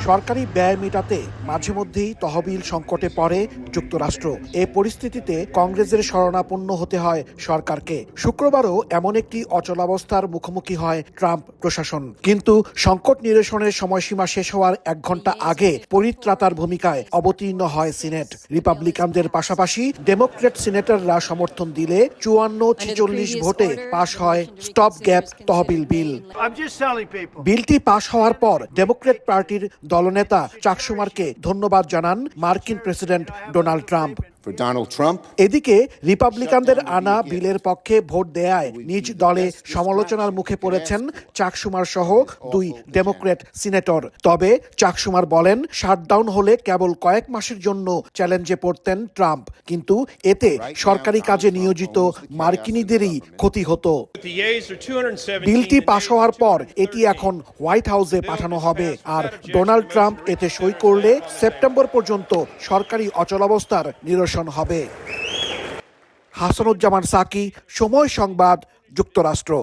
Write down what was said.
সরকারি ব্যয় মেটাতে মাঝে মধ্যেই তহবিল সংকটে পড়ে যুক্তরাষ্ট্র। এ পরিস্থিতিতে কংগ্রেসের শরণাপন্ন হতে হয় সরকারকে। শুক্রবারও এমন একটি অচলাবস্থার মুখোমুখি হয় ট্রাম্প প্রশাসন। কিন্তু সংকট নিরসনের সময়সীমা শেষ হওয়ার 1 ঘন্টা আগে পরিত্রাতার ভূমিকায় অবতীর্ণ হয় সিনেট। রিপাবলিকানদের পাশাপাশি ডেমোক্রেট সিনেটররা সমর্থন দিলে 54-46 ভোটে পাশ হয় স্টপ গ্যাপ তহবিল বিল। বিলটি পাশ হওয়ার পর ডেমোক্রেট পার্টির দলনেতা চাক শুমারকে ধন্যবাদ জানান মার্কিন প্রেসিডেন্ট ডোনাল্ড ট্রাম্প। এদিকে রিপাবলিকানদের আনা বিলের পক্ষে ভোট দেয়ায় নিজ দলে সমালোচনার মুখে পড়েছেন চাক শুমার সহ 2 ডেমোক্রেট সিনেটর। তবে চাক শুমার বলেন, শাটডাউন হলে কেবল কয়েক মাসের জন্য চ্যালেঞ্জে পড়তেন ট্রাম্প, কিন্তু এতে সরকারি কাজে নিয়োজিত মার্কিনীদেরই ক্ষতি হতো। বিলটি পাশ হওয়ার পর এটি এখন হোয়াইট হাউসে পাঠানো হবে, আর ডোনাল্ড ট্রাম্প এতে সই করলে সেপ্টেম্বর পর্যন্ত সরকারি অচলাবস্থার নিরসন হবে। হাসানুজ্জামান সাকি, সময় সংবাদ, যুক্তরাষ্ট্র।